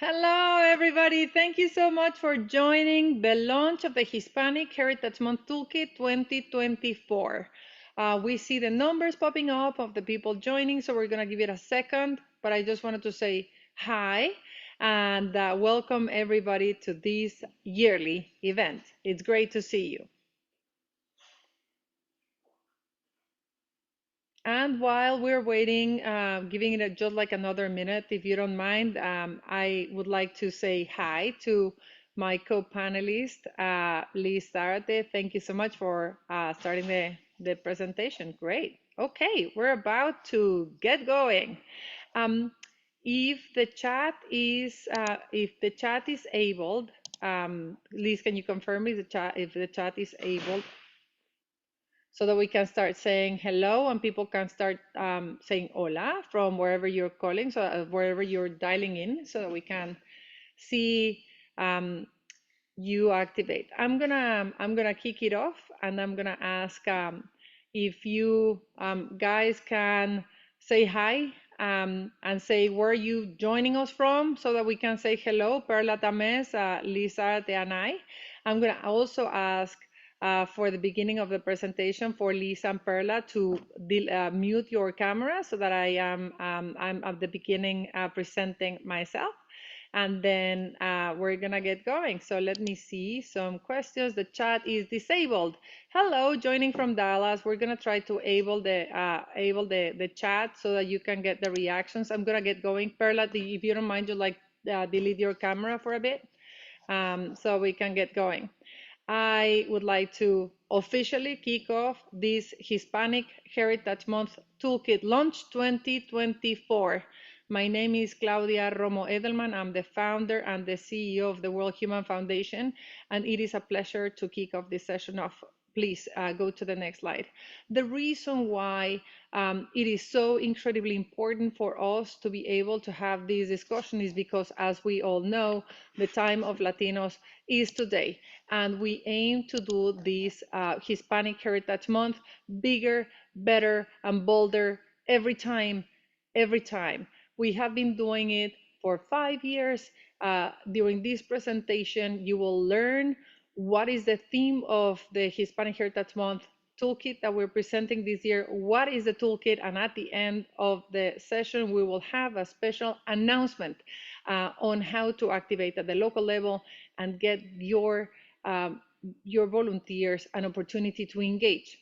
Hello, everybody. Thank you so much for joining the launch of the Hispanic Heritage Month Toolkit 2024. We see the numbers popping up of the people joining, so we're going to give it a second. But I just wanted to say hi and welcome everybody to this yearly event. It's great to see you. And while we're waiting, giving it just like another minute, if you don't mind, I would like to say hi to my co-panelist, Liz Zárate. Thank you so much for starting the presentation. Great. Okay, we're about to get going. Um, if the chat is able, Liz, can you confirm if the chat is able so that we can start saying hello and people can start saying hola from wherever you're calling, so wherever you're dialing in, so that we can see um, you activate. I'm gonna kick it off, and I'm gonna ask if you guys can say hi and say where you joining us from, so that we can say hello. Perla Tames, Lisa, and I. I'm gonna also ask for the beginning of the presentation for Lisa and Perla to mute your camera, so that I'm at the beginning presenting myself, and then we're gonna get going. So let me see some questions. The chat is disabled. Hello, joining from Dallas. We're gonna try to able the chat so that you can get the reactions. I'm gonna get going. Perla, if you don't mind, you like delete your camera for a bit, so we can get going. I would like to officially kick off this Hispanic Heritage Month Toolkit Launch 2024. My name is Claudia Romo Edelman. I'm the founder and the CEO of the World Human Foundation, and it is a pleasure to kick off this session off. Please go to the next slide. The reason why it is so incredibly important for us to be able to have this discussion is because, as we all know, the time of Latinos is today, and we aim to do this Hispanic Heritage Month bigger, better, and bolder every time, every time. We have been doing it for 5 years. During this presentation, you will learn what is the theme of the Hispanic Heritage Month toolkit that we're presenting this year. What is the toolkit? And at the end of the session, we will have a special announcement on how to activate at the local level and get um, your volunteers an opportunity to engage.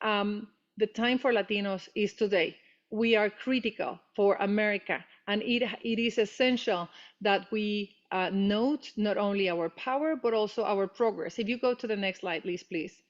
The time for Latinos is today. We are critical for America, and it is essential that we note not only our power, but also our progress. If you go to the next slide, please.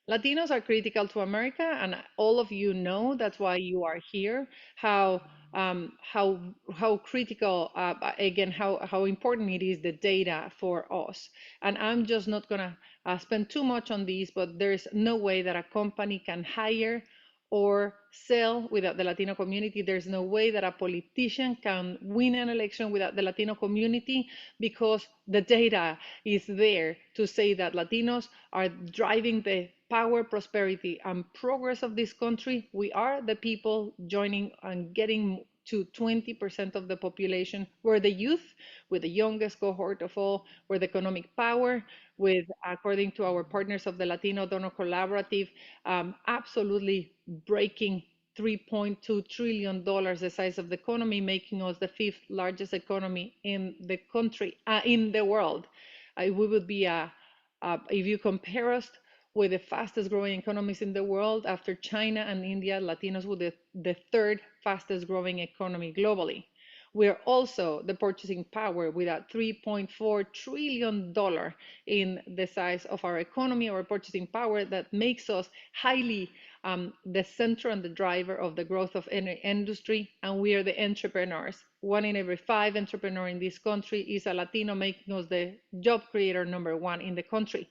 Latinos are critical to America, and all of you know that's why you are here. How how critical again how important it is, the data for us. And I'm just not gonna spend too much on this, but there's no way that a company can hire or sell without the Latino community. There's no way that a politician can win an election without the Latino community, because the data is there to say that Latinos are driving the power, prosperity, and progress of this country. We are the people joining and getting to 20% of the population. We're the youth, with the youngest cohort of all. We're the economic power, with, according to our partners of the Latino Donor Collaborative, absolutely breaking $3.2 trillion, the size of the economy, making us the fifth largest economy in the country, in the world. We would be if you compare us with the fastest growing economies in the world after China and India, Latinos with the third fastest growing economy globally. We're also the purchasing power, with a $3.4 trillion in the size of our economy, our purchasing power, that makes us highly the center and the driver of the growth of any industry. And we are the entrepreneurs. One in every five entrepreneurs in this country is a Latino, making us the job creator number one in the country.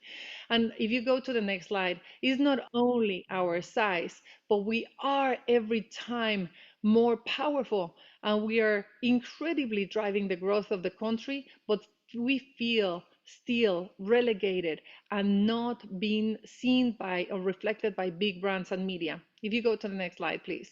And if you go to the next slide, it's not only our size, but we are every time more powerful, and we are incredibly driving the growth of the country, but we feel still relegated and not being seen by or reflected by big brands and media. If you go to the next slide, please.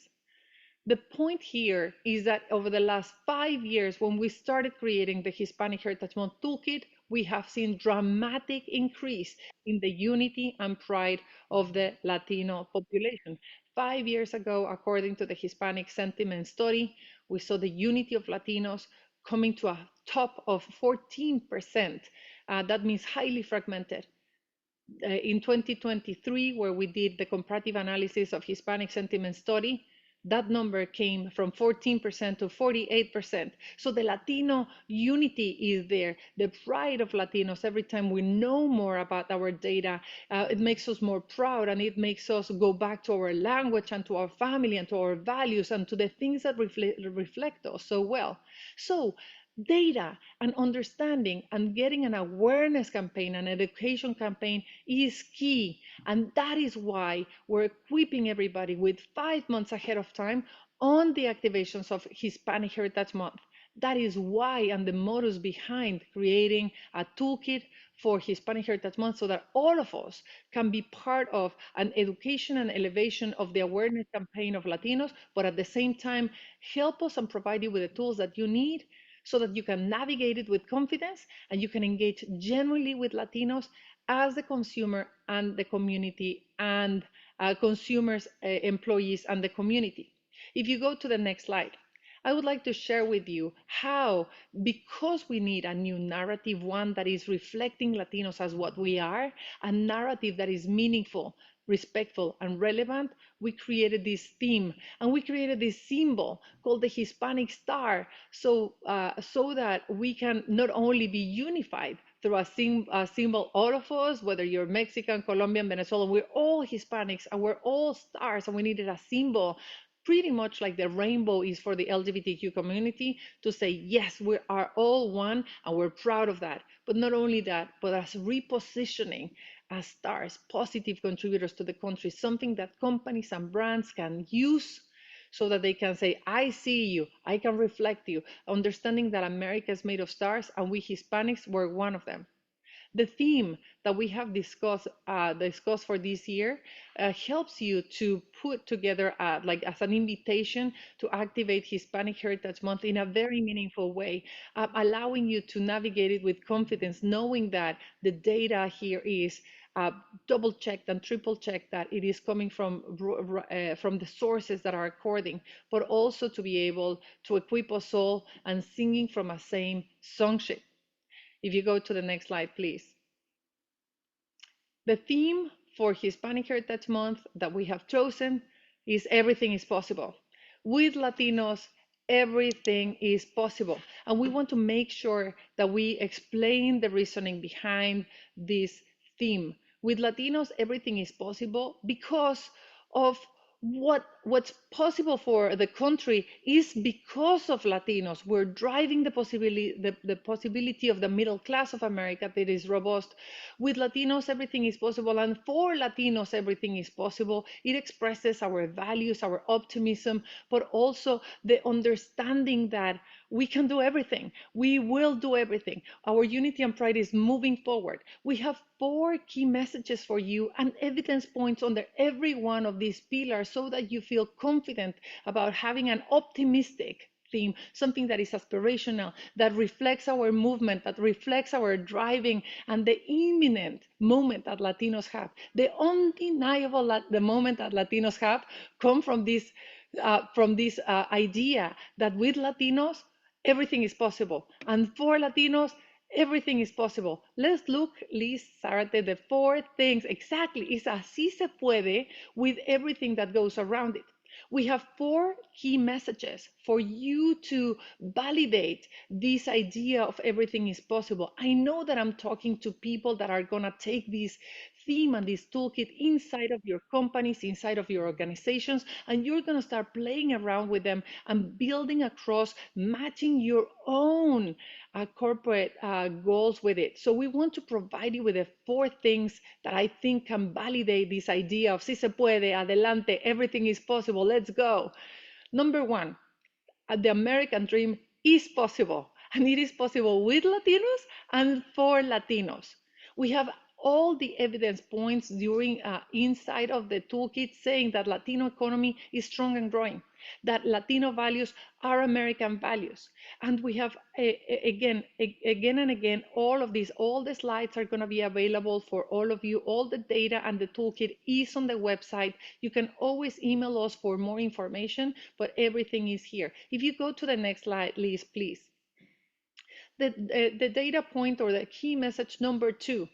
The point here is that over the last 5 years, when we started creating the Hispanic Heritage Month Toolkit, we have seen dramatic increase in the unity and pride of the Latino population. 5 years ago, according to the Hispanic Sentiment Study, we saw the unity of Latinos coming to a top of 14%. That means highly fragmented. In 2023, where we did the comparative analysis of Hispanic sentiment study, that number came from 14% to 48%. So the Latino unity is there. The pride of Latinos, every time we know more about our data, it makes us more proud, and it makes us go back to our language and to our family and to our values and to the things that reflect us so well. So data and understanding and getting an awareness campaign, an education campaign is key. And that is why we're equipping everybody with 5 months ahead of time on the activations of Hispanic Heritage Month. That is why, and the modus behind creating a toolkit for Hispanic Heritage Month, so that all of us can be part of an education and elevation of the awareness campaign of Latinos, but at the same time, help us and provide you with the tools that you need so that you can navigate it with confidence and you can engage genuinely with Latinos as the consumer and the community and consumers, employees, and the community. If you go to the next slide, I would like to share with you how, because we need a new narrative, one that is reflecting Latinos as what we are, a narrative that is meaningful, respectful, and relevant, we created this theme and we created this symbol called the Hispanic Star, so that we can not only be unified through a symbol, all of us, whether you're Mexican, Colombian, Venezuelan, we're all Hispanics and we're all stars, and we needed a symbol pretty much like the rainbow is for the LGBTQ community, to say, yes, we are all one and we're proud of that. But not only that, but as repositioning as stars, positive contributors to the country, something that companies and brands can use so that they can say, I see you, I can reflect you, understanding that America is made of stars and we Hispanics were one of them. The theme that we have discussed for this year helps you to put together, like as an invitation to activate Hispanic Heritage Month in a very meaningful way, allowing you to navigate it with confidence, knowing that the data here is double checked and triple checked, that it is coming from the sources that are according, but also to be able to equip us all and singing from a same song sheet. If you go to the next slide, please. The theme for Hispanic Heritage Month that we have chosen is Everything is Possible. With Latinos, everything is possible. And we want to make sure that we explain the reasoning behind this theme. With Latinos, everything is possible because of what's possible for the country is because of Latinos. We're driving the possibility of the middle class of America that is robust. With Latinos, everything is possible, and for Latinos, everything is possible. It expresses our values, our optimism, but also the understanding that we can do everything. We will do everything. Our unity and pride is moving forward. We have 4 key messages for you and evidence points under every one of these pillars so that you feel confident about having an optimistic theme, something that is aspirational, that reflects our movement, that reflects our driving and the imminent moment that Latinos have. The undeniable the moment that Latinos have come from this idea that with Latinos, everything is possible. And for Latinos, everything is possible. Let's look, Liz Zárate, the 4 things exactly. It's así se puede with everything that goes around it. We have 4 key messages for you to validate this idea of everything is possible. I know that I'm talking to people that are going to take this theme and this toolkit inside of your companies, inside of your organizations, and you're going to start playing around with them and building across, matching your own corporate goals with it. So we want to provide you with the 4 things that I think can validate this idea of si se puede, adelante, everything is possible, let's go. Number 1, the American dream is possible, and it is possible with Latinos and for Latinos. We have all the evidence points during inside of the toolkit saying that Latino economy is strong and growing. that Latino values are American values. And we have, again and again, all of these, all the slides are going to be available for all of you. All the data and the toolkit is on the website. You can always email us for more information, but everything is here. If you go to the next slide, Liz, please. The data point or the key message number 2,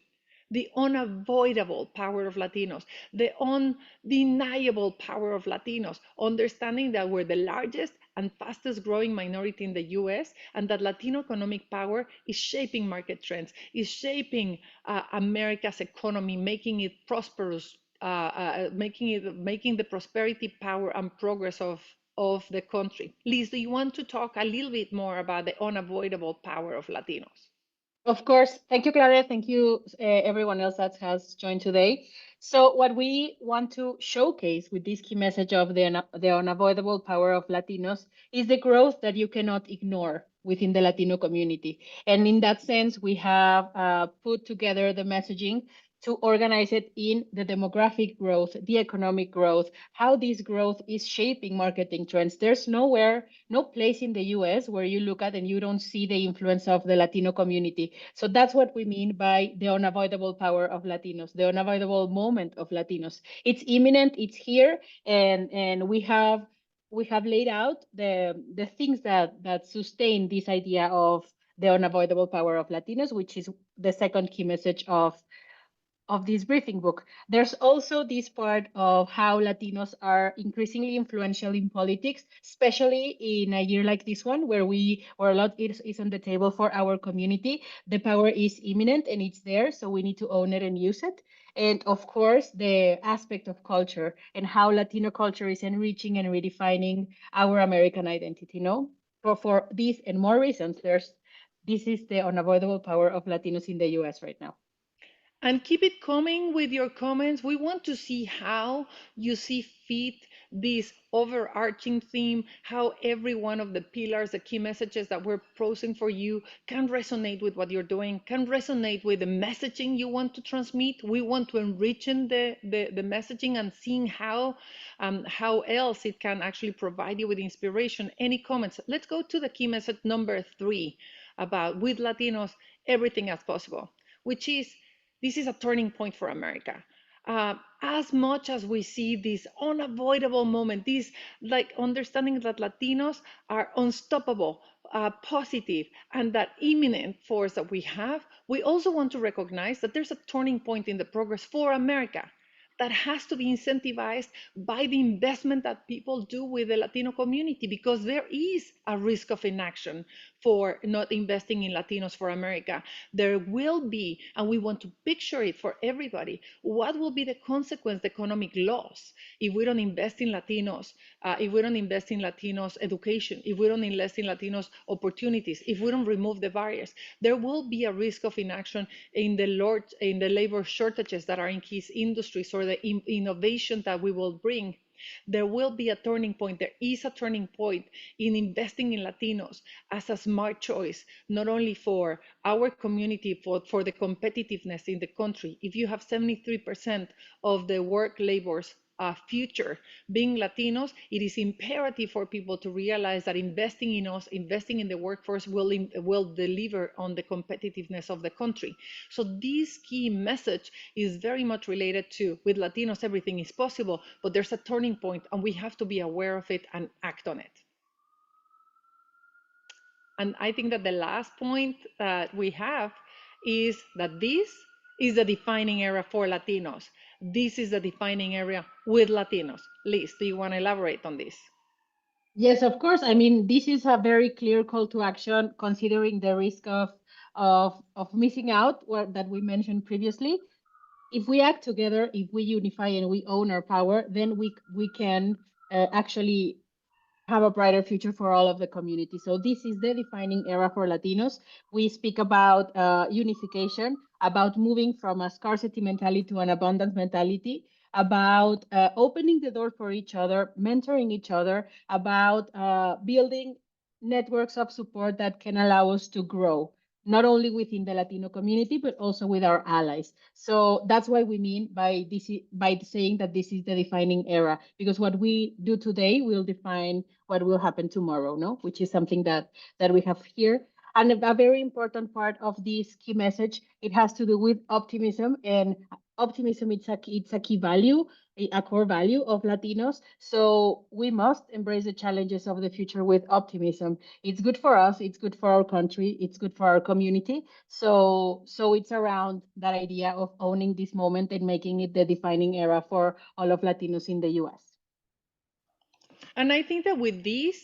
the unavoidable power of Latinos, the undeniable power of Latinos, understanding that we're the largest and fastest growing minority in the US, and that Latino economic power is shaping market trends, is shaping America's economy, making it prosperous, making the prosperity, power, and progress of the country. Liz, do you want to talk a little bit more about the unavoidable power of Latinos? Of course. Thank you, Claudia. Thank you, everyone else that has joined today. So, what we want to showcase with this key message of the unavoidable power of Latinos is the growth that you cannot ignore within the Latino community. And in that sense, we have put together the messaging to organize it in the demographic growth, the economic growth, how this growth is shaping marketing trends. There's nowhere, no place in the US where you look at and you don't see the influence of the Latino community. So that's what we mean by the unavoidable power of Latinos, the unavoidable moment of Latinos. It's imminent, it's here, and we have laid out the things that sustain this idea of the unavoidable power of Latinos, which is the second key message of this briefing book. There's also this part of how Latinos are increasingly influential in politics, especially in a year like this one, where a lot is on the table for our community. The power is imminent and it's there, so we need to own it and use it. And of course, the aspect of culture and how Latino culture is enriching and redefining our American identity. No, for these and more reasons, this is the unavoidable power of Latinos in the U.S. right now. And keep it coming with your comments. We want to see how you see fit this overarching theme, how every one of the pillars, the key messages that we're posing for you can resonate with what you're doing, can resonate with the messaging you want to transmit. We want to enrich in the messaging and seeing how else it can actually provide you with inspiration. Any comments? Let's go to the key message number 3 about with Latinos, everything as possible, which is this is a turning point for America. As much as we see this unavoidable moment, this like understanding that Latinos are unstoppable, positive, and that imminent force that we have, we also want to recognize that there's a turning point in the progress for America that has to be incentivized by the investment that people do with the Latino community, because there is a risk of inaction for not investing in Latinos for America. There will be, and we want to picture it for everybody, what will be the consequence, the economic loss, if we don't invest in Latinos, if we don't invest in Latinos education, if we don't invest in Latinos opportunities, if we don't remove the barriers. There will be a risk of inaction in the labor shortages that are in key industries, or the innovation that we will bring. There will be a turning point. There is a turning point in investing in Latinos as a smart choice, not only for our community, for the competitiveness in the country. If you have 73% of the work labor's future being Latinos, it is imperative for people to realize that investing in us, investing in the workforce will deliver on the competitiveness of the country. So this key message is very much related to, with Latinos, everything is possible, but there's a turning point and we have to be aware of it and act on it. And I think that the last point that we have is that this is the defining era for Latinos. This is the defining area with Latinos. Liz, do you want to elaborate on this? Yes, of course. I mean, this is a very clear call to action, considering the risk of missing out, that we mentioned previously. If we act together, if we unify and we own our power, then we can actually have a brighter future for all of the community. So this is the defining era for Latinos. We speak about unification, about moving from a scarcity mentality to an abundance mentality, about opening the door for each other, mentoring each other, about building networks of support that can allow us to grow. not only within the Latino community, but also with our allies. So that's why we mean by this, by saying that this is the defining era, because what we do today will define what will happen tomorrow, no? Which is something that we have here. And a very important part of this key message, it has to do with optimism. And optimism, it's a key value, a core value of Latinos. So we must embrace the challenges of the future with optimism. It's good for us, it's good for our country, it's good for our community. So it's around that idea of owning this moment and making it the defining era for all of Latinos in the US. And I think that with these,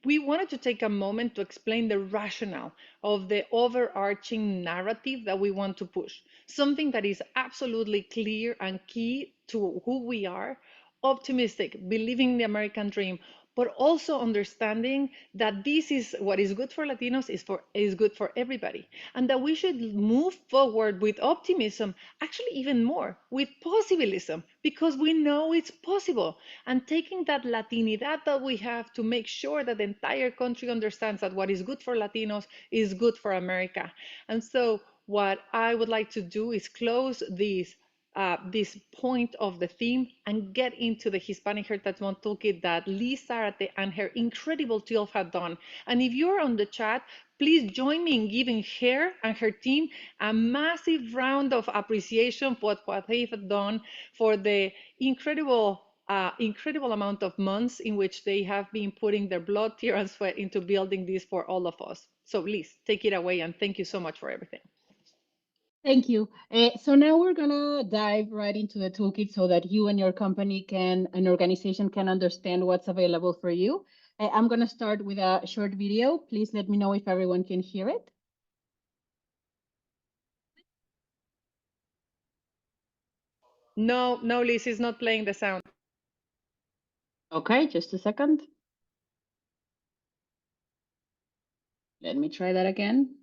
we wanted to take a moment to explain the rationale of the overarching narrative that we want to push. Something that is absolutely clear and key to who we are, optimistic, believing in the American dream, but also understanding that this is what is good for Latinos is good for everybody, and that we should move forward with optimism, actually even more with positivism, because we know it's possible, and taking that Latinidad that we have to make sure that the entire country understands that what is good for Latinos is good for America. And so what I would like to do is close this point of the theme and get into the Hispanic Heritage Month Toolkit that Liz Zarate and her incredible team have done. And if you're on the chat, please join me in giving her and her team a massive round of appreciation for what they've done, for the incredible amount of months in which they have been putting their blood, tear, and sweat into building this for all of us. So Liz, take it away, and thank you so much for everything. Thank you. So now we're gonna dive right into the toolkit so that you and your company can, an organization can understand what's available for you. I'm gonna start with a short video. Please let me know if everyone can hear it. No, no, Liz is not playing the sound. Okay, just a second. Let me try that again.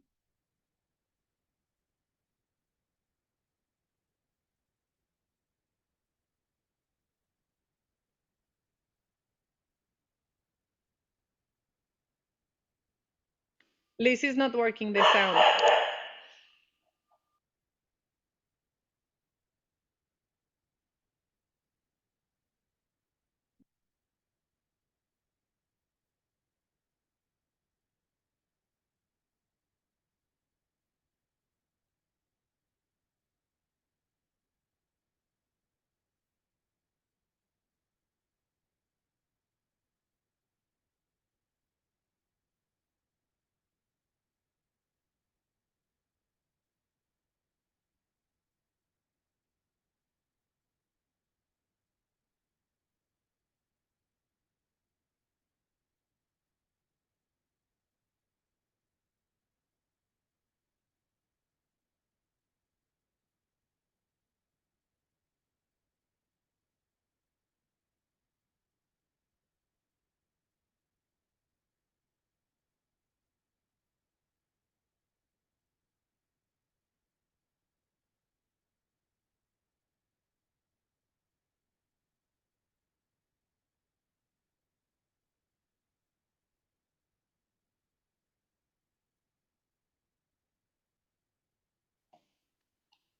Liz is not working the sound.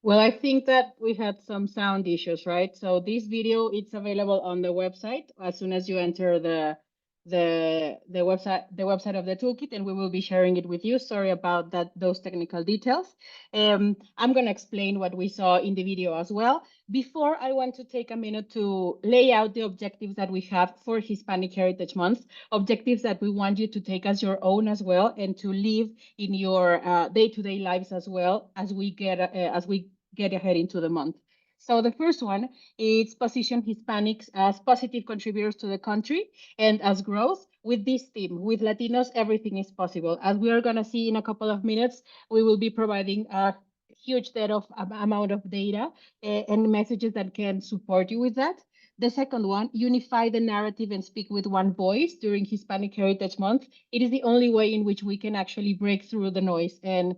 Well, I think that we had some sound issues, right? So this video, it's available on the website as soon as you enter the website of the toolkit, and we will be sharing it with you. Sorry about that, those technical details. I'm going to explain what we saw in the video as well. Before, I want to take a minute to lay out the objectives that we have for Hispanic Heritage Month, objectives that we want you to take as your own as well, and to live in your day-to-day lives as well as we get ahead into the month. So the first one is position Hispanics as positive contributors to the country and as growth. With this theme, with Latinos, everything is possible. As we are going to see in a couple of minutes, we will be providing a huge amount of data and messages that can support you with that. The second one, unify the narrative and speak with one voice during Hispanic Heritage Month. It is the only way in which we can actually break through the noise and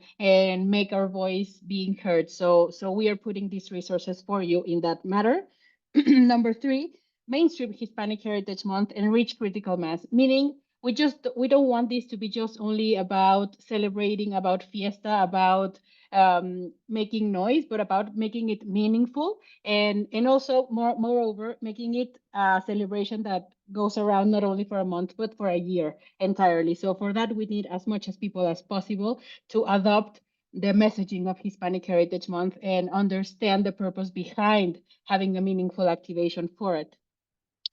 make our voice being heard. So we are putting these resources for you in that matter. Number three, mainstream Hispanic Heritage Month and reach critical mass, meaning we don't want this to be just only about celebrating, about fiesta, about making noise, but about making it meaningful, and also moreover making it a celebration that goes around not only for a month but for a year entirely. So for that, we need as much as people as possible to adopt the messaging of Hispanic Heritage Month and understand the purpose behind having a meaningful activation for it.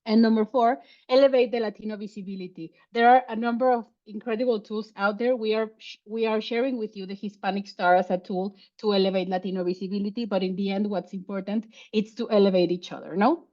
And number four, elevate the Latino visibility. There are a number of incredible tools out there. We are sharing with you the Hispanic Star as a tool to elevate Latino visibility, but in the end, what's important is to elevate each other. No,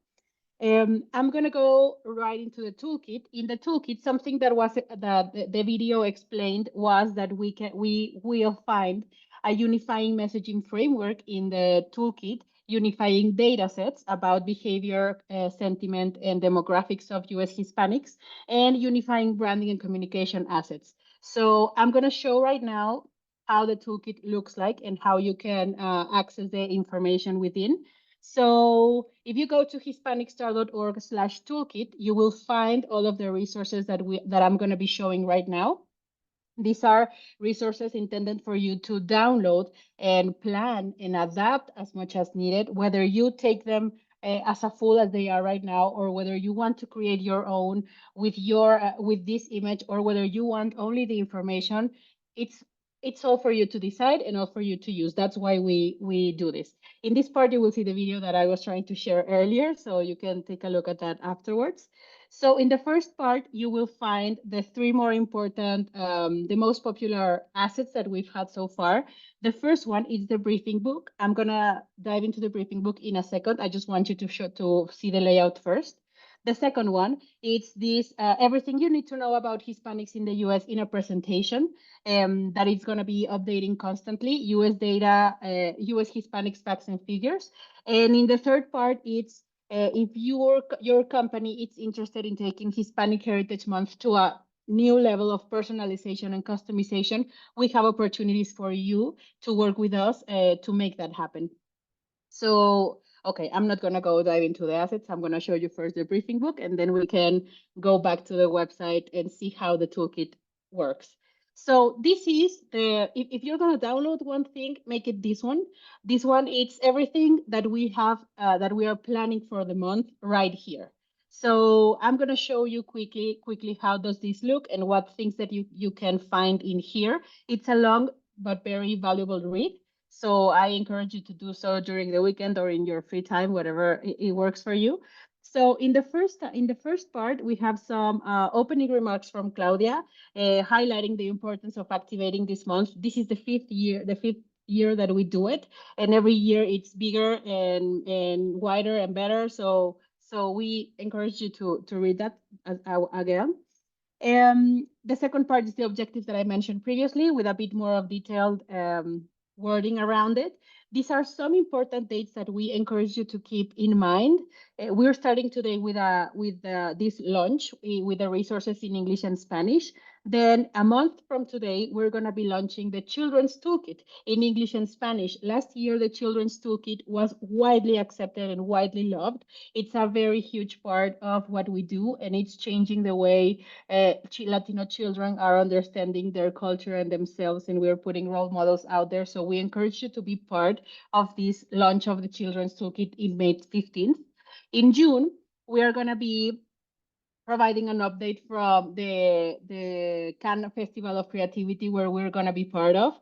I'm gonna go right into the toolkit. In the toolkit, something that was that the video explained was that we will find a unifying messaging framework in the toolkit, unifying data sets about behavior, sentiment, and demographics of U.S. Hispanics, and unifying branding and communication assets. So I'm gonna show right now how the toolkit looks like and how you can access the information within. So if you go to hispanicstar.org/toolkit, you will find all of the resources that I'm going to be showing right now. These are resources intended for you to download and plan and adapt as much as needed, whether you take them as a full as they are right now, or whether you want to create your own with this image, or whether you want only the information. It's it's all for you to decide and all for you to use. That's why we do this. In this part, you will see the video that I was trying to share earlier, so you can take a look at that afterwards. So in the first part, you will find the three more important, the most popular assets that we've had so far. The first one is the briefing book. I'm gonna dive into the briefing book in a second. I just want you to see the layout first. The second one is this everything you need to know about Hispanics in the US in a presentation that is going to be updating constantly, US data, US Hispanics facts and figures. And in the third part, it's if your company is interested in taking Hispanic Heritage Month to a new level of personalization and customization, we have opportunities for you to work with us to make that happen. So, okay, I'm not gonna go dive into the assets. I'm gonna show you first the briefing book, and then we can go back to the website and see how the toolkit works. So this is if you're gonna download one thing, make it this one. This one, it's everything that we have, that we are planning for the month right here. So I'm gonna show you quickly how does this look and what things that you can find in here. It's a long but very valuable read. So I encourage you to do so during the weekend or in your free time, whatever it works for you. So in the first part, we have some opening remarks from Claudia, highlighting the importance of activating this month. This is the fifth year that we do it, and every year it's bigger and wider and better. So we encourage you to read that again. The second part is the objectives that I mentioned previously with a bit more of detailed wording around it. These are some important dates that we encourage you to keep in mind. We're starting today with this launch with the resources in English and Spanish. Then a month from today, we're going to be launching the Children's Toolkit in English and Spanish. Last year, the Children's Toolkit was widely accepted and widely loved. It's a very huge part of what we do, and it's changing the way Latino children are understanding their culture and themselves, and we're putting role models out there. So we encourage you to be part of this launch of the Children's Toolkit in May 15th. In June, we are going to be providing an update from the Cannes Festival of Creativity, where we're going to be part of,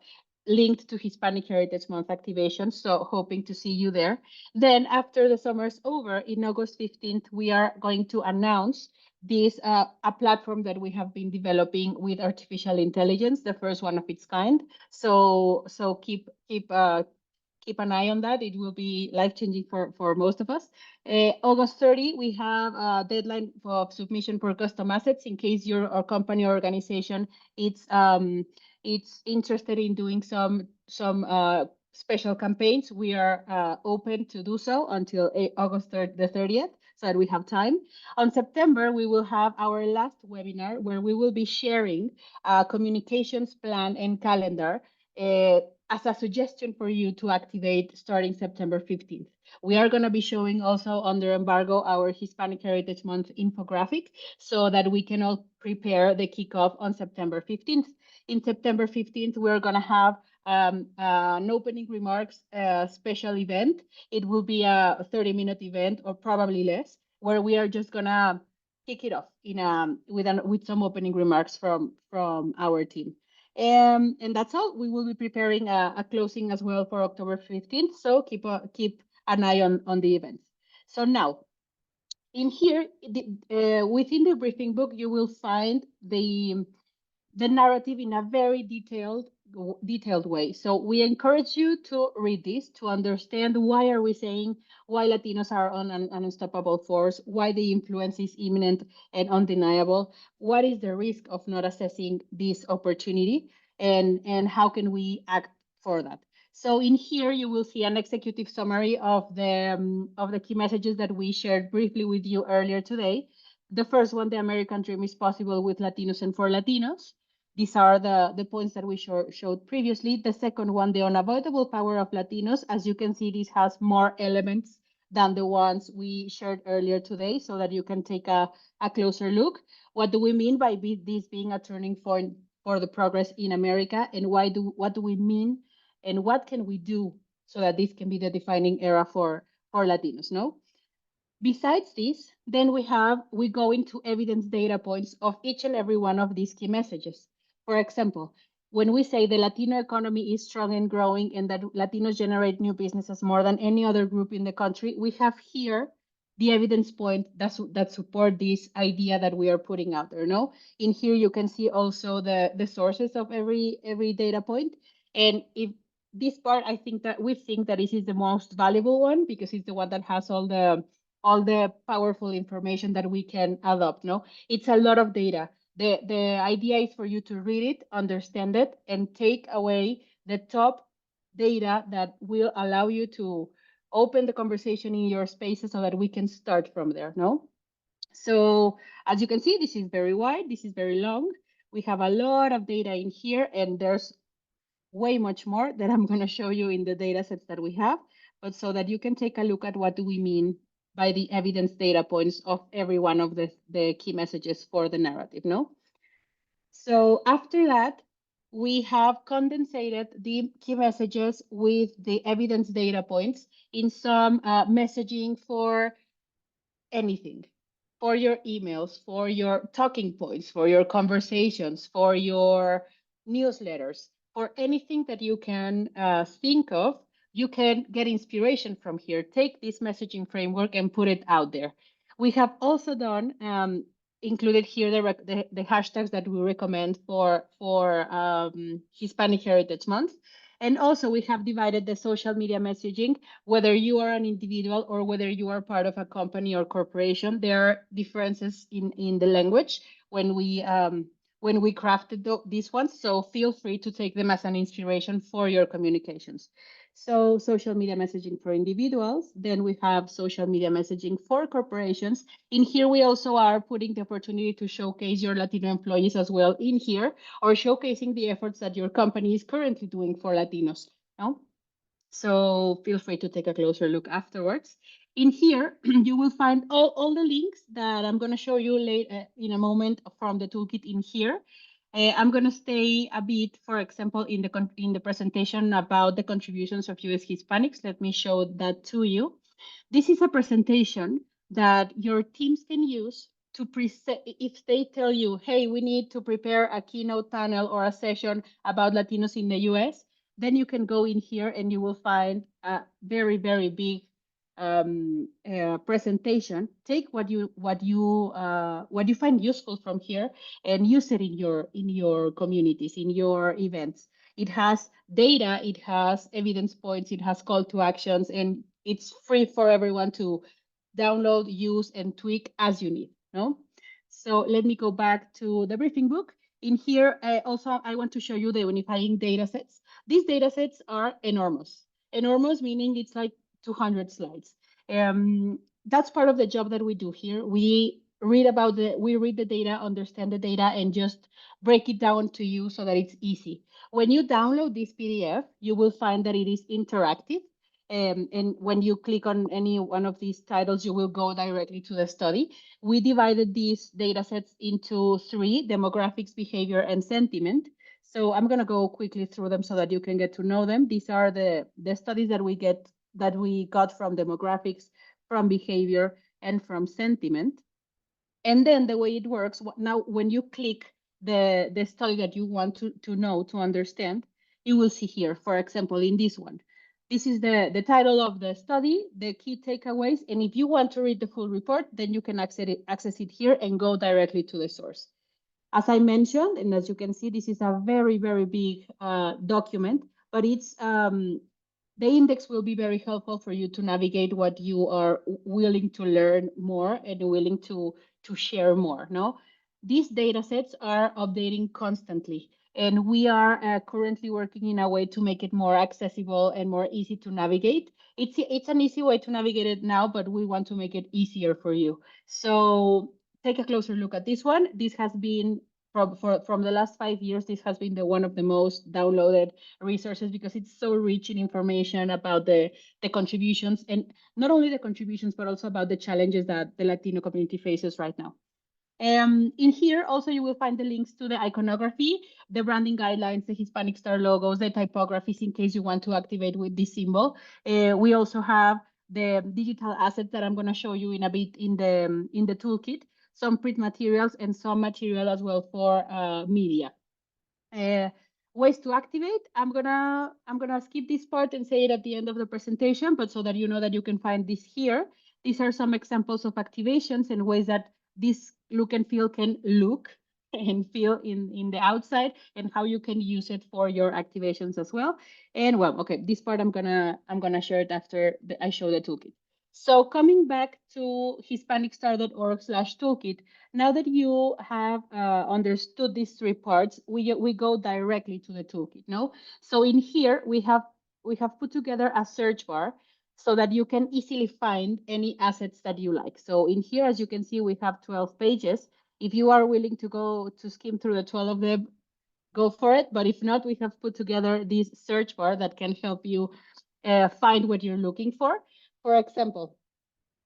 linked to Hispanic Heritage Month activation. So hoping to see you there. Then after the summer's over, in August 15th, we are going to announce this a platform that we have been developing with artificial intelligence, the first one of its kind. So keep an eye on that. It will be life-changing for most of us. August 30, we have a deadline for submission for custom assets in case your company or organization it's interested in doing some special campaigns. We are open to do so until August 3rd, the 30th, so that we have time. On September, we will have our last webinar where we will be sharing a communications plan and calendar as a suggestion for you to activate starting September 15th. We are going to be showing also under embargo our Hispanic Heritage Month infographic so that we can all prepare the kickoff on September 15th. In September 15th, we're going to have an opening remarks special event. It will be a 30-minute event or probably less, where we are just going to kick it off with some opening remarks from our team. And that's all. We will be preparing a closing as well for October 15th. So keep an eye on the events. So now in here, within the briefing book, you will find the narrative in a very detailed way. So we encourage you to read this to understand why are we saying why Latinos are on an unstoppable force, why the influence is imminent and undeniable, what is the risk of not assessing this opportunity, and how can we act for that. So in here you will see an executive summary of the key messages that we shared briefly with you earlier today. The first one, the American dream is possible with Latinos and for Latinos. These are the points that we showed previously. The second one, the unavoidable power of Latinos. As you can see, this has more elements than the ones we shared earlier today, so that you can take a closer look. What do we mean by this being a turning point for the progress in America, and what do we mean, and what can we do so that this can be the defining era for Latinos, no? Besides this, then we go into evidence data points of each and every one of these key messages. For example, when we say the Latino economy is strong and growing and that Latinos generate new businesses more than any other group in the country, we have here the evidence point that support this idea that we are putting out there. No, in here you can see also the sources of every data point, and if this part, I think that we think that this is the most valuable one because it's the one that has all the powerful information that we can adopt. No, it's a lot of data. The idea is for you to read it, understand it, and take away the top data that will allow you to open the conversation in your spaces so that we can start from there. No, so as you can see, this is very wide, this is very long. We have a lot of data in here, and there's way much more that I'm going to show you in the data sets that we have, but so that you can take a look at what do we mean by the evidence data points of every one of the key messages for the narrative, no? So after that, we have condensated the key messages with the evidence data points in some messaging for anything, for your emails, for your talking points, for your conversations, for your newsletters, for anything that you can think of. You can get inspiration from here. Take this messaging framework and put it out there. We have also done included here the hashtags that we recommend for Hispanic Heritage Month. And also we have divided the social media messaging, whether you are an individual or whether you are part of a company or corporation. There are differences in the language when we crafted these ones. So feel free to take them as an inspiration for your communications. So social media messaging for individuals, then we have social media messaging for corporations. In here, we also are putting the opportunity to showcase your Latino employees as well in here, or showcasing the efforts that your company is currently doing for Latinos. No? So feel free to take a closer look afterwards. In here, you will find all the links that I'm going to show you later in a moment from the toolkit in here. I'm going to stay a bit, for example, in the presentation about the contributions of U.S. Hispanics. Let me show that to you. This is a presentation that your teams can use to present. If they tell you, hey, we need to prepare a keynote panel or a session about Latinos in the US, then you can go in here and you will find a very, very big presentation. Take what you find useful from here and use it in your communities, in your events. It has data, it has evidence points, it has call to actions, and it's free for everyone to download, use, and tweak as you need. No? So let me go back to the briefing book. In here, also, I want to show you the unifying data sets. These data sets are enormous. Enormous meaning it's like 200 slides. That's part of the job that we do here. We we read the data, understand the data, and just break it down to you so that it's easy. When you download this PDF, you will find that it is interactive. And when you click on any one of these titles, you will go directly to the study. We divided these data sets into three: demographics, behavior, and sentiment. So I'm going to go quickly through them so that you can get to know them. These are the studies that we got from demographics, from behavior, and from sentiment. And then the way it works now, when you click the study that you want to know, to understand, you will see here, for example, in this one, this is the title of the study, the key takeaways. And if you want to read the full report, then you can access it here and go directly to the source. As I mentioned, and as you can see, this is a very, very big document, but it's the index will be very helpful for you to navigate what you are willing to learn more and willing to share more. No, these data sets are updating constantly, and we are currently working in a way to make it more accessible and more easy to navigate. It's an easy way to navigate it now, but we want to make it easier for you. So take a closer look at this one. This has been from the last 5 years. This has been one of the most downloaded resources because it's so rich in information about the contributions, and not only the contributions, but also about the challenges that the Latino community faces right now. In here also you will find the links to the iconography, the branding guidelines, the Hispanic Star logos, the typographies in case you want to activate with this symbol. We also have the digital assets that I'm going to show you in a bit in the toolkit, some print materials and some material as well for media. Uh, Ways to activate. I'm gonna skip this part and say it at the end of the presentation, but so that you know that you can find this here. These are some examples of activations and ways that this look and feel can look and feel in the outside, and how you can use it for your activations as well. And well, okay, this part I'm gonna share it after I show the toolkit. So coming back to hispanicstar.org/toolkit, now that you have understood these three parts, we go directly to the toolkit. No, so in here we have put together a search bar so that you can easily find any assets that you like. So in here, as you can see, we have 12 pages. If you are willing to go to skim through the 12 of them, go for it. But if not, we have put together this search bar that can help you find what you're looking for. For example,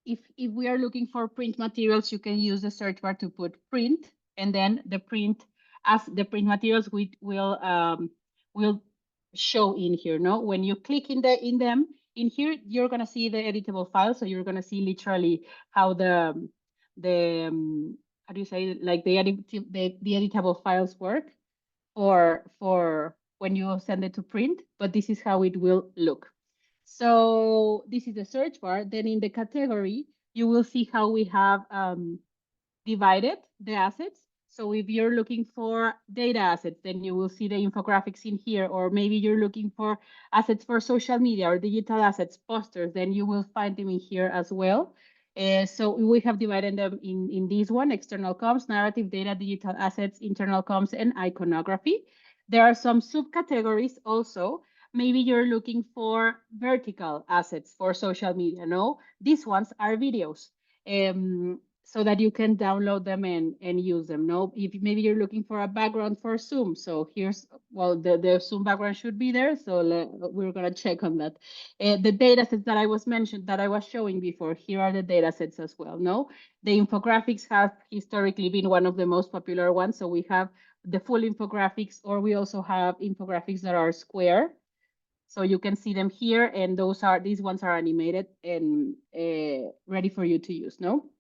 if we are looking for print materials, you can use the search bar to put print, and then the print materials will show in here. No, when you click in them in here, you're gonna see the editable file. So you're gonna see literally how the how do you say it? Like the editable files work for when you send it to print. But this is how it will look. So this is the search bar. Then in the category, you will see how we have divided the assets. So if you're looking for data assets, then you will see the infographics in here, or maybe you're looking for assets for social media or digital assets, posters, then you will find them in here as well. So we have divided them in this one: external comms, narrative data, digital assets, internal comms, and iconography. There are some subcategories also. Maybe you're looking for vertical assets for social media. No, these ones are videos. So that you can download them and use them. No, if maybe you're looking for a background for Zoom, so here's, well, the Zoom background should be there. So we're gonna check on that. The data sets that I was showing before, here are the data sets as well. No, the infographics have historically been one of the most popular ones. So we have the full infographics, or we also have infographics that are square. So you can see them here, and these ones are animated and ready for you to use. No.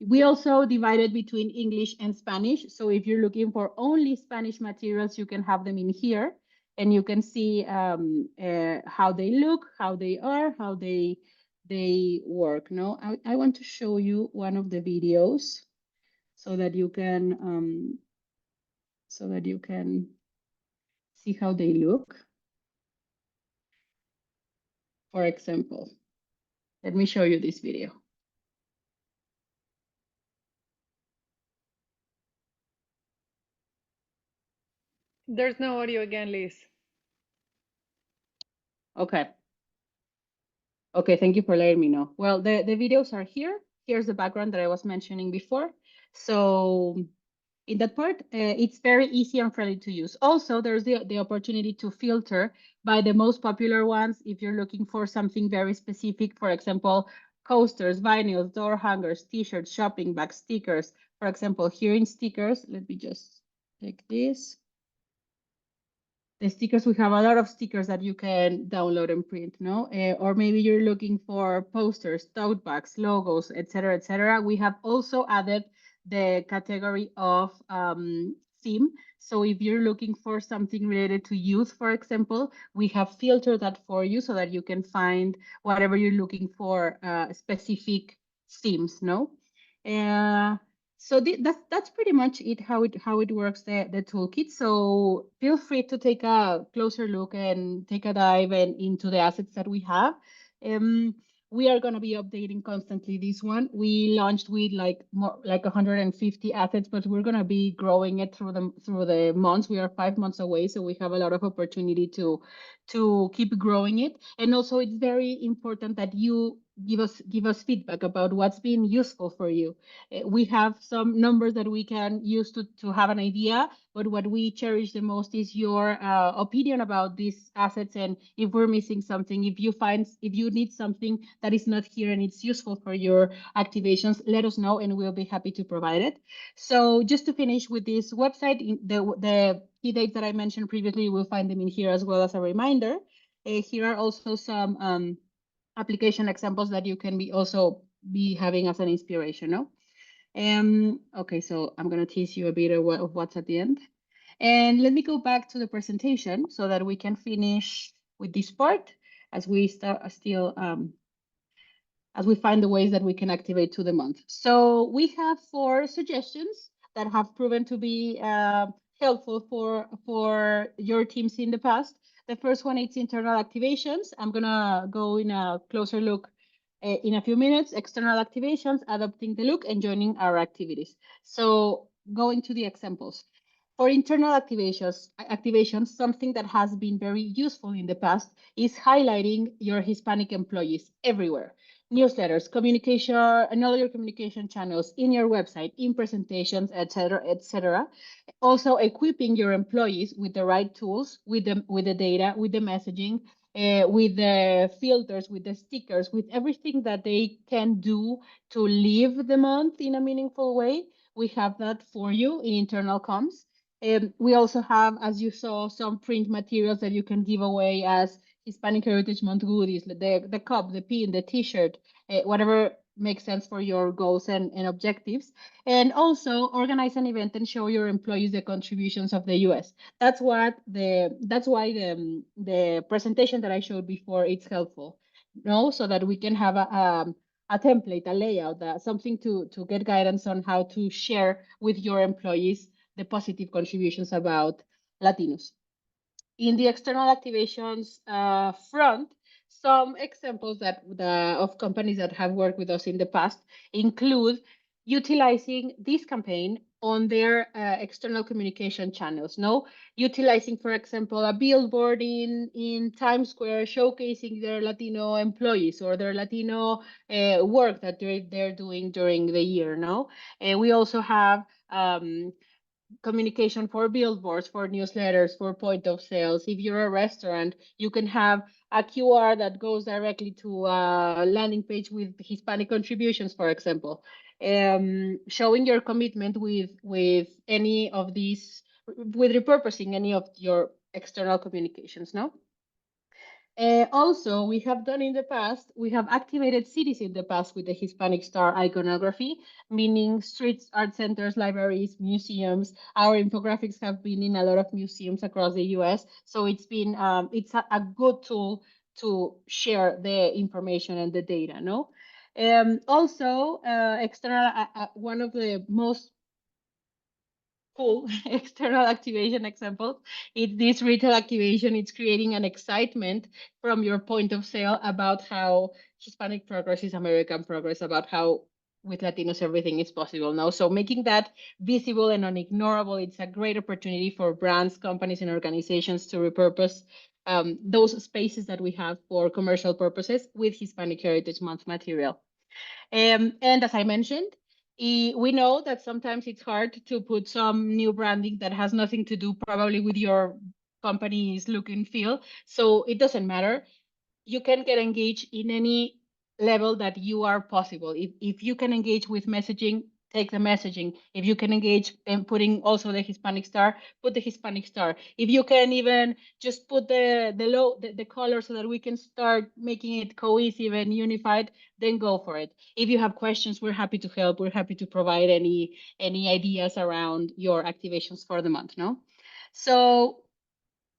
We also divided between English and Spanish. So if you're looking for only Spanish materials, you can have them in here, and you can see how they look, how they are, how they work. No, I want to show you one of the videos so that you can see how they look. For example, let me show you this video. There's no audio again, Liz. Okay. Okay, thank you for letting me know. Well, the videos are here. here's the background that I was mentioning before. So in that part, it's very easy and friendly to use. Also, there's the opportunity to filter by the most popular ones if you're looking for something very specific. For example, coasters, vinyls, door hangers, t-shirts, shopping bags, stickers. For example, here in stickers, let me just take this. The stickers, we have a lot of stickers that you can download and print, no? Or maybe you're looking for posters, tote bags, logos, etc., etc. We have also added the category of theme. So if you're looking for something related to youth, for example, we have filtered that for you so that you can find whatever you're looking for, specific themes, no? So that's pretty much it, how it works, the toolkit. So feel free to take a closer look and take a dive into the assets that we have. Um, we are going to be updating constantly this one. We launched with like more like 150 assets, but we're going to be growing it through the months. We are 5 months away, so we have a lot of opportunity to keep growing it. And also, it's very important that you give us feedback about what's been useful for you. We have some numbers that we can use to have an idea, but what we cherish the most is your opinion about these assets. And if we're missing something, if you need something that is not here and it's useful for your activations, let us know and we'll be happy to provide it. So just to finish with this website, the key dates that I mentioned previously, you will find them in here as well as a reminder. Here are also some application examples that you can be also be having as an inspiration, no? Okay, so I'm gonna tease you a bit of what's at the end. And let me go back to the presentation so that we can finish with this part as we start still as we find the ways that we can activate to the month. So we have 4 suggestions that have proven to be helpful for your teams in the past. The first one is internal activations. I'm gonna go in a closer look in a few minutes. External activations, adopting the look, and joining our activities. So going to the examples. For internal activations, something that has been very useful in the past is highlighting your Hispanic employees everywhere. Newsletters, communication, and all your communication channels in your website, in presentations, etc., etc. Also, equipping your employees with the right tools, with the data, with the messaging, with the filters, with the stickers, with everything that they can do to live the month in a meaningful way. We have that for you in internal comms. We also have, as you saw, some print materials that you can give away as Hispanic Heritage Month goodies, the cup, the pin, the t-shirt, whatever makes sense for your goals and objectives. And also organize an event and show your employees the contributions of the US. That's why the presentation that I showed before, it's helpful. No, so that we can have a template, a layout, something to get guidance on how to share with your employees the positive contributions about Latinos. In the external activations front, some examples of companies that have worked with us in the past include utilizing this campaign on their external communication channels. No, utilizing, for example, a billboard in Times Square showcasing their Latino employees or their Latino work that they're doing during the year. No, we also have communication for billboards, for newsletters, for point of sales. If you're a restaurant, you can have a QR that goes directly to a landing page with Hispanic contributions, for example. Showing your commitment with any of these, with repurposing any of your external communications, no? Also, we have done in the past, we have activated cities in the past with the Hispanic Star iconography, meaning streets, art centers, libraries, museums. Our infographics have been in a lot of museums across the US. So it's a good tool to share the information and the data, no? Also, external, one of the most cool external activation example. It's this retail activation. It's creating an excitement from your point of sale about how Hispanic progress is American progress, about how with Latinos everything is possible now. So making that visible and unignorable, it's a great opportunity for brands, companies, and organizations to repurpose those spaces that we have for commercial purposes with Hispanic Heritage Month material. And as I mentioned, we know that sometimes it's hard to put some new branding that has nothing to do probably with your company's look and feel. So it doesn't matter. You can get engaged in any level that you are possible. If you can engage with messaging, take the messaging. If you can engage in putting also the Hispanic Star, put the Hispanic Star. If you can even just put the color so that we can start making it cohesive and unified, then go for it. If you have questions, we're happy to help. We're happy to provide any ideas around your activations for the month, no? So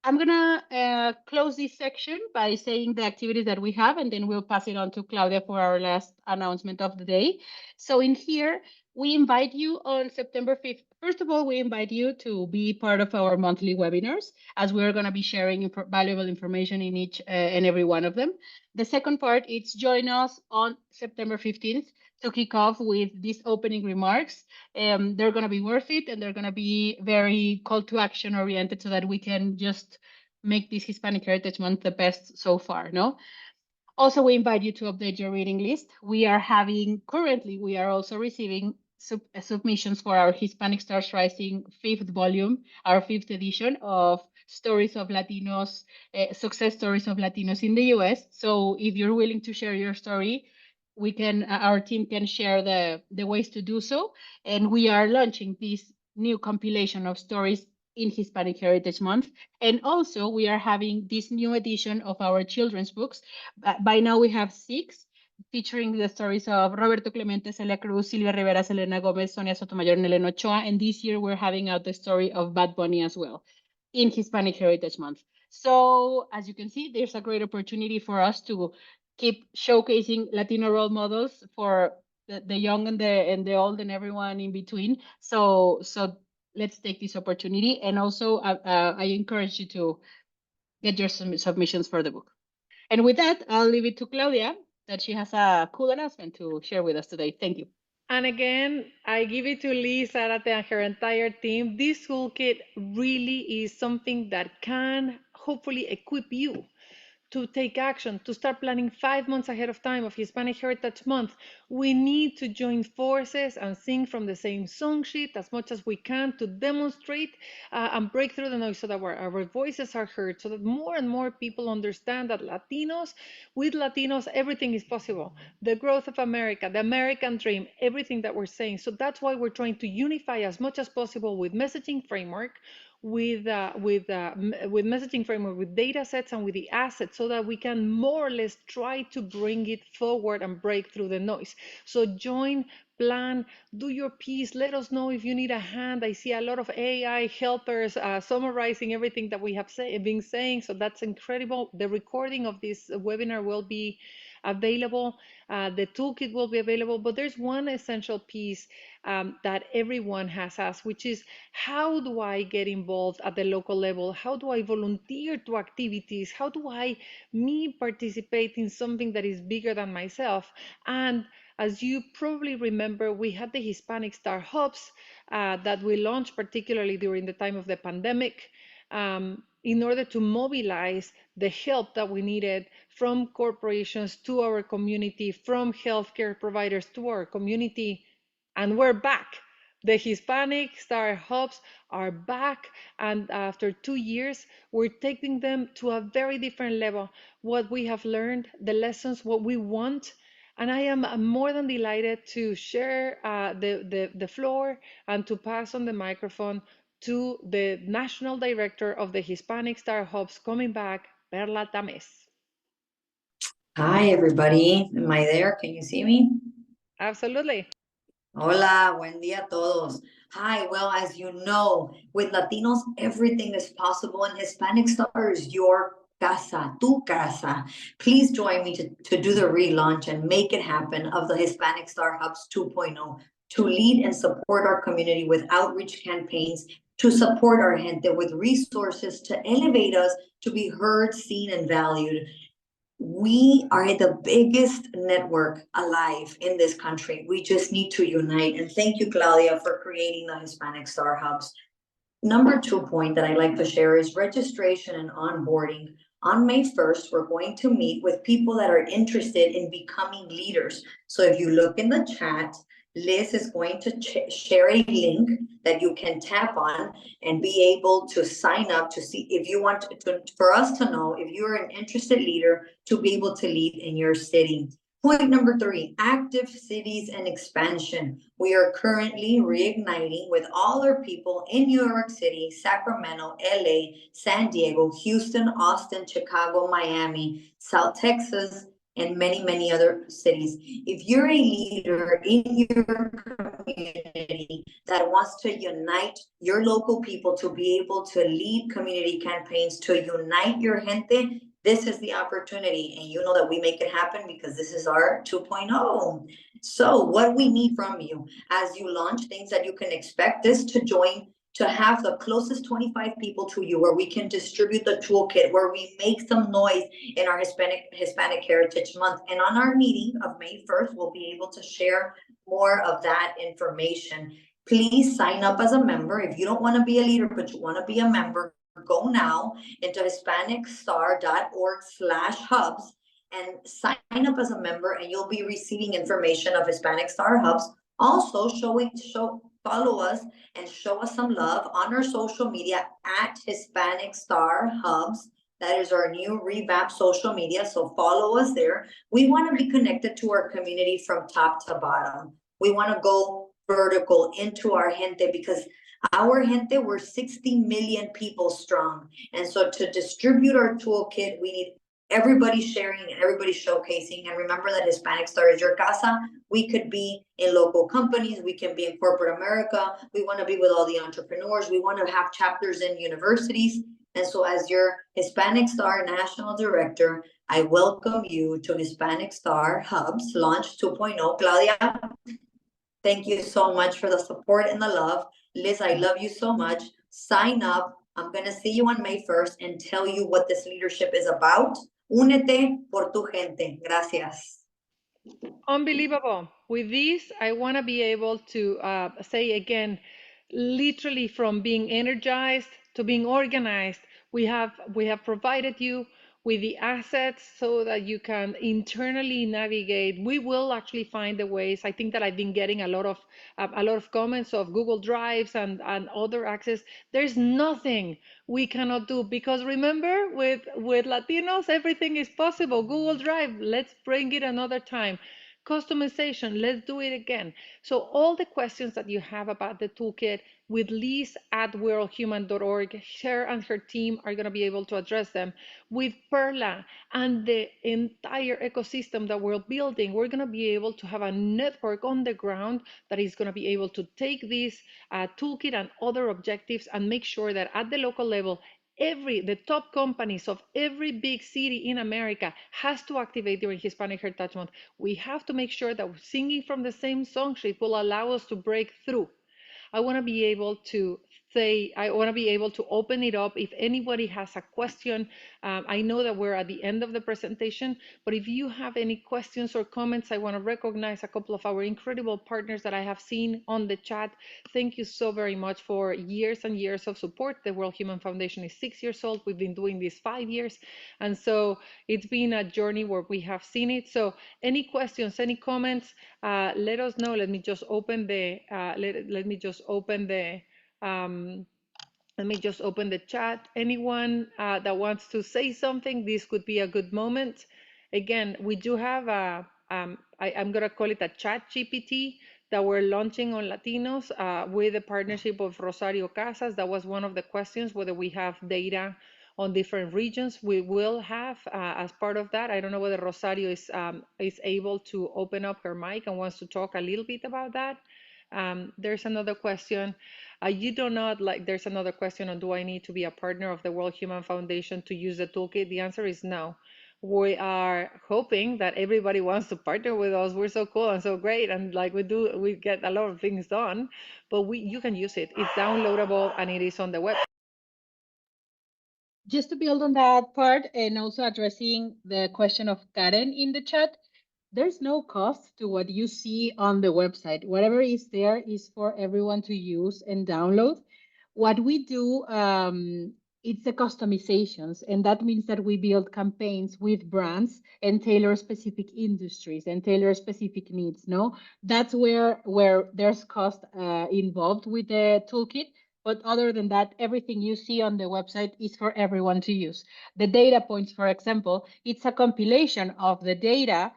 I'm gonna close this section by saying the activities that we have, and then we'll pass it on to Claudia for our last announcement of the day. So in here, we invite you on September 5th. First of all, we invite you to be part of our monthly webinars, as we're gonna be sharing valuable information in each and every one of them. The second part is join us on September 15th to kick off with these opening remarks. They're going to be worth it, and they're going to be very call to action oriented so that we can just make this Hispanic Heritage Month the best so far, no? Also, we invite you to update your reading list. Currently, we are also receiving submissions for our Hispanic Stars Rising fifth volume, our fifth edition of stories of Latinos, success stories of Latinos in the US. So if you're willing to share your story, our team can share the ways to do so. And we are launching this new compilation of stories in Hispanic Heritage Month. And also we are having this new edition of our children's books. By now we have 6 featuring the stories of Roberto Clemente, Celia Cruz, Silvia Rivera, Selena Gomez, Sonia Sotomayor, and Elena Ochoa. And this year we're having out the story of Bad Bunny as well in Hispanic Heritage Month. So as you can see, there's a great opportunity for us to keep showcasing Latino role models for the young and the old and everyone in between. So let's take this opportunity. And also I encourage you to get your submissions for the book. And with that, I'll leave it to Claudia, that she has a cool announcement to share with us today. Thank you. And again, I give it to Liz Zarate and her entire team. This toolkit really is something that can hopefully equip you to take action, to start planning 5 months ahead of time of Hispanic Heritage Month. We need to join forces and sing from the same song sheet as much as we can to demonstrate and break through the noise so that our voices are heard, so that more and more people understand that with Latinos, everything is possible. The growth of America, the American dream, everything that we're saying. So that's why we're trying to unify as much as possible with messaging framework, with messaging framework, with data sets, and with the assets, so that we can more or less try to bring it forward and break through the noise. So join, plan, do your piece. Let us know if you need a hand. I see a lot of AI helpers summarizing everything that we have been saying, so that's incredible. The recording of this webinar will be available. The toolkit will be available, but there's one essential piece that everyone has asked, which is, how do I get involved at the local level? How do I volunteer to activities? How do me participate in something that is bigger than myself? And as you probably remember, we had the Hispanic Star Hubs that we launched particularly during the time of the pandemic, in order to mobilize the help that we needed from corporations to our community, from healthcare providers to our community. And we're back. The Hispanic Star Hubs are back, and after 2 years, we're taking them to a very different level. What we have learned, the lessons, what we want. And I am more than delighted to share the floor and to pass on the microphone to the National Director of the Hispanic Star Hubs coming back, Perla Tames. Hi, everybody. Am I there? Can you see me? Absolutely. Hola, buen día a todos. Hi, well, as you know, with Latinos, everything is possible, and Hispanic Star is your casa, tu casa. Please join me to do the relaunch and make it happen of the Hispanic Star Hubs 2.0, to lead and support our community with outreach campaigns, to support our gente with resources, to elevate us, to be heard, seen, and valued. We are the biggest network alive in this country. We just need to unite. And thank you, Claudia, for creating the Hispanic Star Hubs. Number 2 point that I'd like to share is registration and onboarding On May 1st, we're going to meet with people that are interested in becoming leaders. So if you look in the chat, Liz is going to share a link that you can tap on and be able to sign up to see if you want for us to know if you're an interested leader to be able to lead in your city. Point number 3, active cities and expansion. We are currently reigniting with all our people in New York City, Sacramento, LA, San Diego, Houston, Austin, Chicago, Miami, South Texas, and many, many other cities. If you're a leader in your community that wants to unite your local people to be able to lead community campaigns, to unite your gente, this is the opportunity. And you know that we make it happen because this is our 2.0. So what we need from you as you launch things that you can expect is to join, to have the closest 25 people to you where we can distribute the toolkit, where we make some noise in our Hispanic Heritage Month. And on our meeting of May 1st, we'll be able to share more of that information. Please sign up as a member. If you don't want to be a leader, but you want to be a member, go now into hispanicstar.org/hubs and sign up as a member, and you'll be receiving information of Hispanic Star Hubs. Also, follow us and show us some love on our social media at Hispanic Star Hubs. That is our new revamped social media. So follow us there. We want to be connected to our community from top to bottom. We want to go vertical into our gente because our gente, we're 60 million people strong. And so to distribute our toolkit, we need everybody sharing and everybody showcasing. And remember that Hispanic Star is your casa. We could be in local companies. We can be in corporate America. We want to be with all the entrepreneurs. We want to have chapters in universities. And so as your Hispanic Star National Director, I welcome you to Hispanic Star Hubs Launch 2.0. Claudia, thank you so much for the support and the love. Liz, I love you so much. Sign up. I'm going to see you on May 1st and tell you what this leadership is about. Únete por tu gente. Gracias. Unbelievable. With this, I want to be able to say again, literally from being energized to being organized, we have provided you with the assets so that you can internally navigate. We will actually find the ways. I think that I've been getting a lot of comments of Google Drives and other access. There's nothing we cannot do because remember, with Latinos, everything is possible. Google Drive, let's bring it another time. Customization, let's do it again. So all the questions that you have about the toolkit with Liz at worldhuman.org, her and her team are going to be able to address them. With Perla and the entire ecosystem that we're building, we're going to be able to have a network on the ground that is going to be able to take this toolkit and other objectives and make sure that at the local level, the top companies of every big city in America has to activate during Hispanic Heritage Month. We have to make sure that singing from the same song sheet will allow us to break through. I want to be able to open it up if anybody has a question. I know that we're at the end of the presentation, but if you have any questions or comments, I want to recognize a couple of our incredible partners that I have seen on the chat. Thank you so very much for years and years of support. The World Human Foundation is 6 years old. We've been doing this 5 years. And so it's been a journey where we have seen it. So any questions, any comments, let us know. Let me just open the um, chat. Anyone that wants to say something, this could be a good moment. Again, we do have I'm gonna call it a chat GPT that we're launching on Latinos with the partnership of Rosario Casas. That was one of the questions, whether we have data on different regions. We will have as part of that. I don't know whether Rosario is able to open up her mic and wants to talk a little bit about that. There's another question. You do not like, there's another question on, do I need to be a partner of the World Human Foundation to use the toolkit? The answer is no. We are hoping that everybody wants to partner with us. We're so cool and so great, and like we get a lot of things done, but you can use it. It's downloadable and it is on the web. Just to build on that part and also addressing the question of Karen in the chat, there's no cost to what you see on the website. Whatever is there is for everyone to use and download. What we do it's the customizations, and that means that we build campaigns with brands and tailor specific industries and tailor specific needs. No, that's where there's cost involved with the toolkit. But other than that, everything you see on the website is for everyone to use. The data points, for example, it's a compilation of the data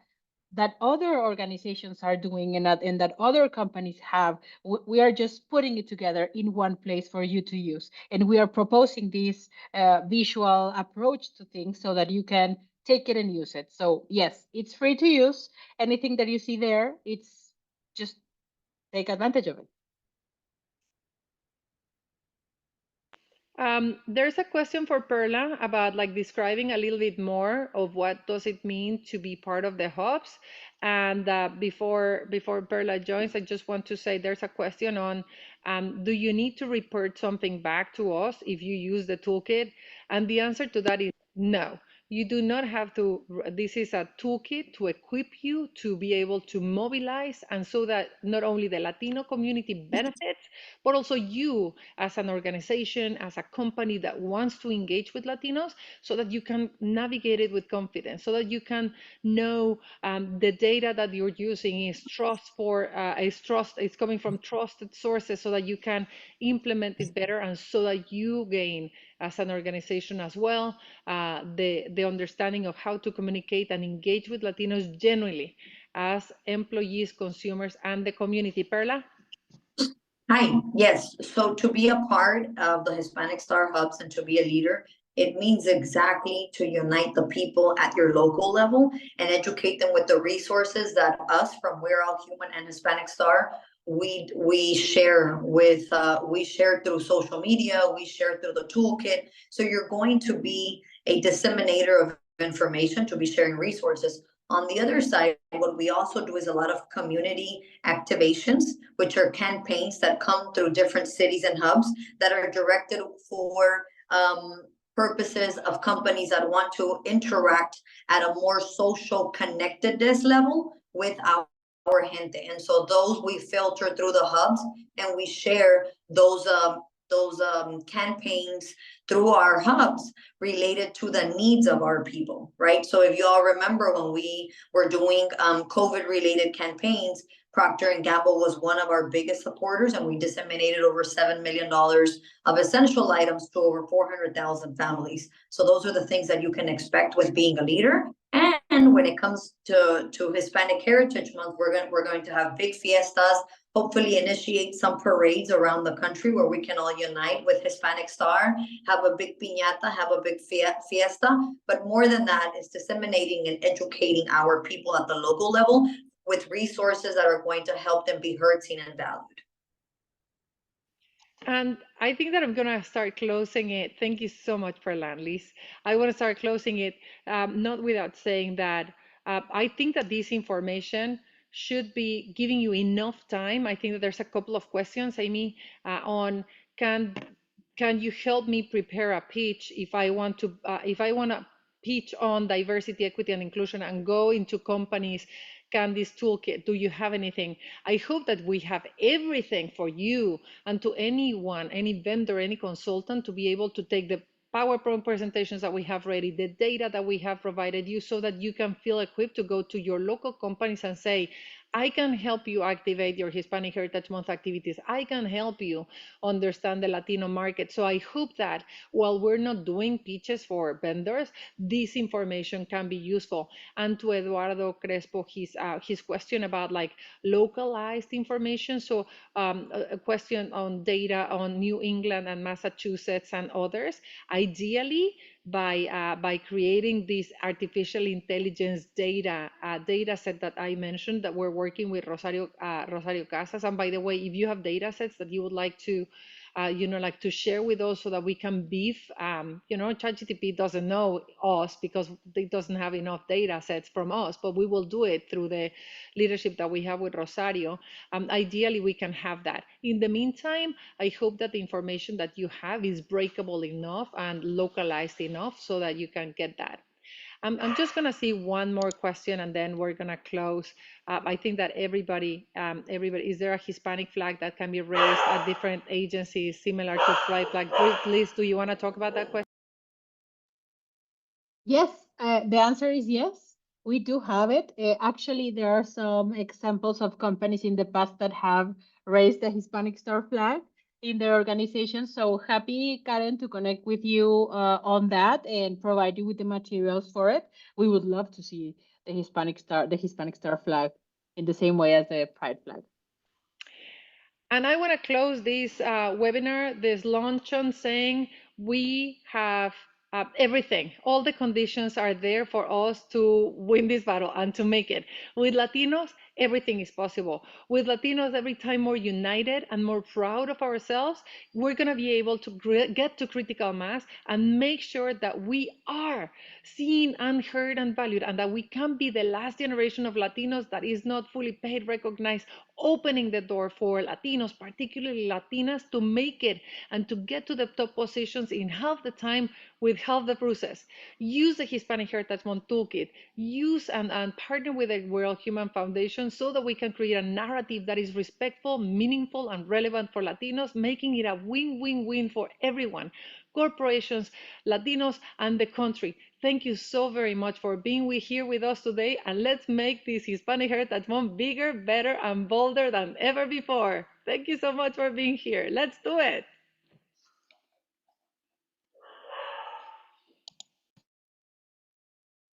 that other organizations are doing and that other companies have. We are just putting it together in one place for you to use. And we are proposing this visual approach to things so that you can take it and use it. So yes, it's free to use. Anything that you see there, it's just take advantage of it. There's a question for Perla about like describing a little bit more of what does it mean to be part of the hubs. And before Perla joins, I just want to say there's a question on do you need to report something back to us if you use the toolkit? And the answer to that is no. You do not have to. This is a toolkit to equip you to be able to mobilize, and so that not only the Latino community benefits, but also you as an organization, as a company that wants to engage with Latinos, so that you can navigate it with confidence, so that you can know the data that you're using is it's coming from trusted sources, so that you can implement it better, and so that you gain as an organization as well the understanding of how to communicate and engage with Latinos genuinely as employees, consumers, and the community. Perla? Hi, yes. So to be a part of the Hispanic Star Hubs and to be a leader, it means exactly to unite the people at your local level and educate them with the resources that us from We're All Human and Hispanic Star we share with we share through social media, we share through the toolkit. So you're going to be a disseminator of information, to be sharing resources. On the other side, what we also do is a lot of community activations, which are campaigns that come through different cities and hubs that are directed for purposes of companies that want to interact at a more social connectedness level with our gente. And so those we filter through the hubs and we share those campaigns through our hubs related to the needs of our people, right? So if you all remember when we were doing COVID related campaigns, Procter and Gamble was one of our biggest supporters, and we disseminated over $7 million of essential items to over 400,000 families. So those are the things that you can expect with being a leader. And when it comes to Hispanic Heritage Month, we're going to have big fiestas, hopefully initiate some parades around the country where we can all unite with Hispanic Star, have a big piñata, have a big fiesta. But more than that, is disseminating and educating our people at the local level with resources that are going to help them be heard, seen, and valued. And I think that I'm going to start closing it. Thank you so much for Liz. I want to start closing it, not without saying that I think that this information should be giving you enough time. I think that there's a couple of questions, Amy, on can can you help me prepare a pitch if I want to pitch on diversity, equity, and inclusion and go into companies? Can this toolkit, do you have anything? I hope that we have everything for you and to anyone, any vendor, any consultant to be able to take the PowerPoint presentations that we have ready, the data that we have provided you, so that you can feel equipped to go to your local companies and say, I can help you activate your Hispanic Heritage Month activities. I can help you understand the Latino market. So I hope that while we're not doing pitches for vendors, this information can be useful. And to Eduardo Crespo, his question about like localized information. So a question on data on New England and Massachusetts and others. Ideally, by creating this artificial intelligence data set that I mentioned, that we're working with Rosario Casas. And by the way, if you have data sets that you would like to like to share with us so that we can beef, ChatGPT doesn't know us because it doesn't have enough data sets from us, but we will do it through the leadership that we have with Rosario. Ideally, we can have that. In the meantime, I hope that the information that you have is breakable enough and localized enough so that you can get that. I'm just gonna see one more question and then we're gonna close. I think that everybody, is there a Hispanic flag that can be raised at different agencies similar to pride flag? Liz, do you want to talk about that question? Yes, the answer is yes. We do have it. Actually, there are some examples of companies in the past that have raised the Hispanic Star flag in their organization. So happy, Karen, to connect with you on that and provide you with the materials for it. We would love to see the Hispanic Star flag in the same way as the Pride flag. And I want to close this webinar, this luncheon, saying we have everything. All the conditions are there for us to win this battle and to make it. With Latinos, everything is possible. With Latinos, every time more united and more proud of ourselves, we're going to be able to get to critical mass and make sure that we are seen and heard and valued, and that we can be the last generation of Latinos that is not fully paid, recognized, opening the door for Latinos, particularly Latinas, to make it and to get to the top positions in half the time with half the process. Use the Hispanic Heritage Month Toolkit. Use and partner with the World Human Foundation so that we can create a narrative that is respectful, meaningful, and relevant for Latinos, making it a win-win-win for everyone, corporations, Latinos, and the country. Thank you so very much for being here with us today, and let's make this Hispanic Heritage Month bigger, better, and bolder than ever before. Thank you so much for being here. Let's do it.